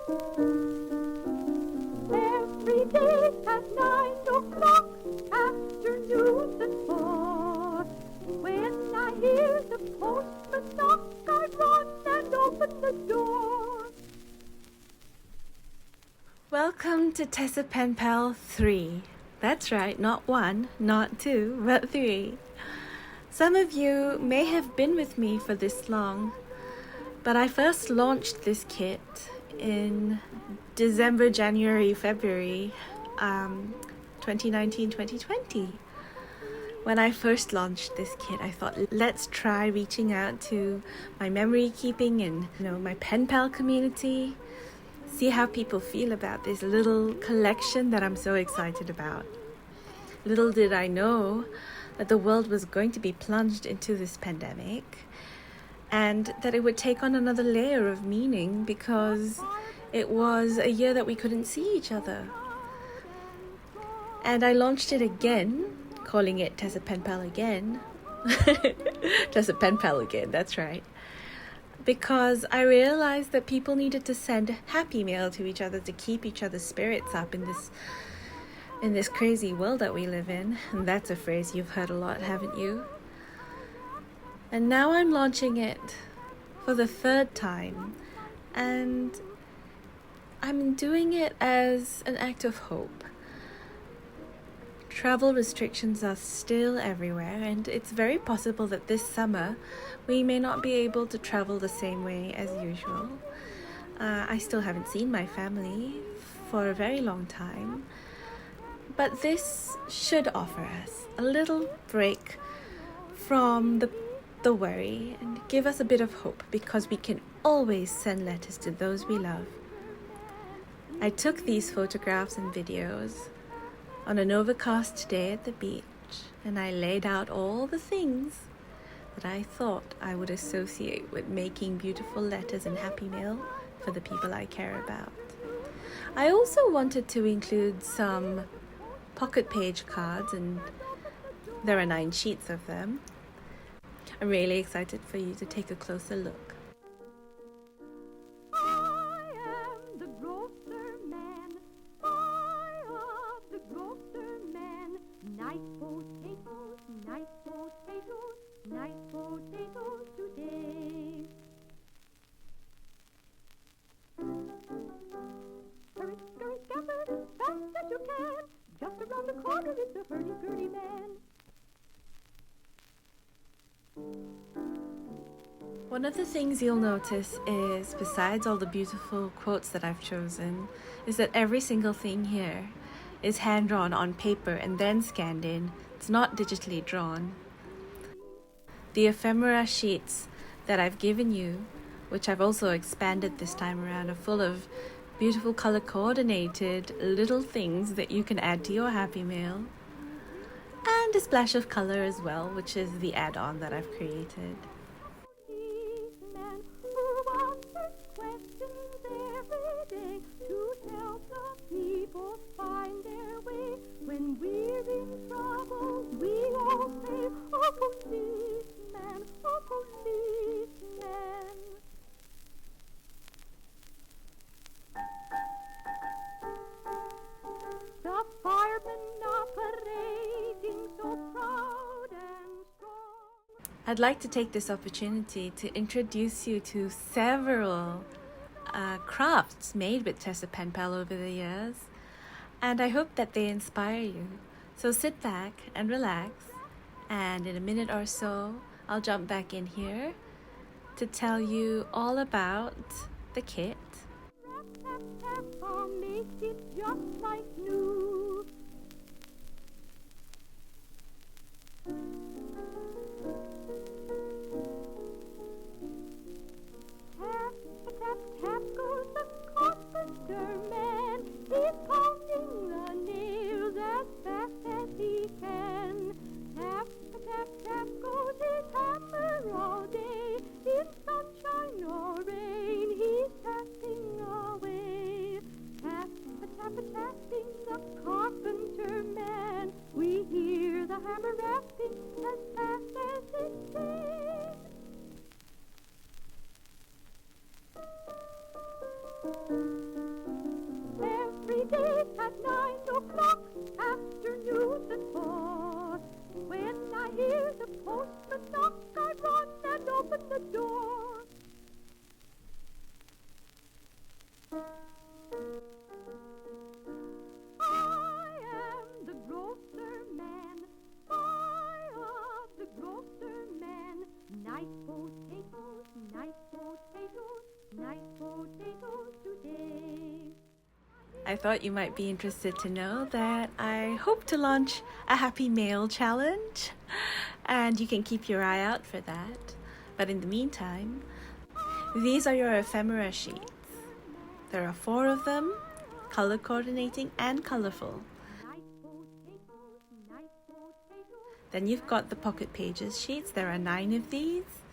Every day at 9 o'clock, afternoons at 4. When I hear the postman knock, I run and open the door. Welcome to Tess-A-Penpal-Three. That's right, not 1, not 2, but 3. Some of you may have been with me for this long, but I first launched this kit in December, January, February 2019-2020. When I first launched this kit, I thought, let's try reaching out to my memory keeping and my pen pal community, see how people feel about this little collection that I'm so excited about. Little did I know that the world was going to be plunged into this pandemic, and that it would take on another layer of meaning because it was a year that we couldn't see each other. And I launched it again, calling it Tess-A-Penpal again. Tess-A-Penpal again, that's right. Because I realized that people needed to send happy mail to each other to keep each other's spirits up in this crazy world that we live in. And that's a phrase you've heard a lot, haven't you? And now I'm launching it for the 3rd time, and I'm doing it as an act of hope. Travel restrictions are still everywhere, and it's very possible that this summer we may not be able to travel the same way as usual. I still haven't seen my family for a very long time, but this should offer us a little break from the worry and give us a bit of hope, because we can always send letters to those we love. I took these photographs and videos on an overcast day at the beach, and I laid out all the things that I thought I would associate with making beautiful letters and happy mail for the people I care about. I also wanted to include some pocket page cards, and there are 9 sheets of them. I'm really excited for you to take a closer look. I am the grocer man, I of the grocer man. Nice potatoes, nice potatoes, nice potatoes today. Hurry, scurry, scamper, fast as you can. Just around the corner is the hurdy-gurdy man. One of the things you'll notice is, besides all the beautiful quotes that I've chosen, is that every single thing here is hand-drawn on paper and then scanned in. It's not digitally drawn. The ephemera sheets that I've given you, which I've also expanded this time around, are full of beautiful color-coordinated little things that you can add to your happy mail. And a splash of color as well, which is the add-on that I've created. Policeman who answers questions every day to help the people find their way. When we're in trouble, we all say, "Oh, policeman, oh, policeman." The firemen operating so proud and strong. I'd like to take this opportunity to introduce you to several crafts made with Tess-A-Penpal over the years, and I hope that they inspire you. So sit back and relax, and in a minute or so I'll jump back in here to tell you all about the kit. Tap, tap, tap, I'll make it just like new. Tap, tap, tap goes the carpenter man. He's pounding the nails as fast as he can. Tap, tap, tap goes his hammer all day. In sunshine or rain, he's tapping away. Tap, tap, tapping the carpenter man. We hear the hammer rapping. open the door. I am the grocer man, I of the grocer man. Nice potatoes, nice potatoes, nice potatoes today. I thought you might be interested to know that I hope to launch a Happy Mail challenge, and you can keep your eye out for that. But in the meantime, these are your ephemera sheets. There are 4 of them, color coordinating and colorful. Nice potatoes, nice potatoes. Then you've got the pocket pages sheets. There are 9 of these,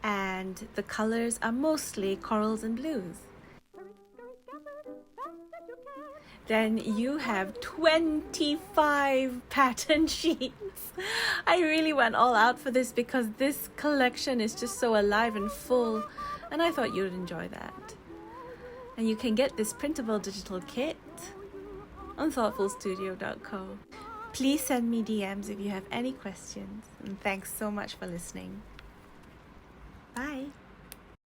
and the colors are mostly corals and blues. Hurry, hurry, gather, fast as you can. Then you have 25 pattern sheets. I really went all out for this because this collection is just so alive and full, and I thought you'd enjoy that. And you can get this printable digital kit on thoughtfulstudio.co. Please send me DMs if you have any questions, and thanks so much for listening. Bye.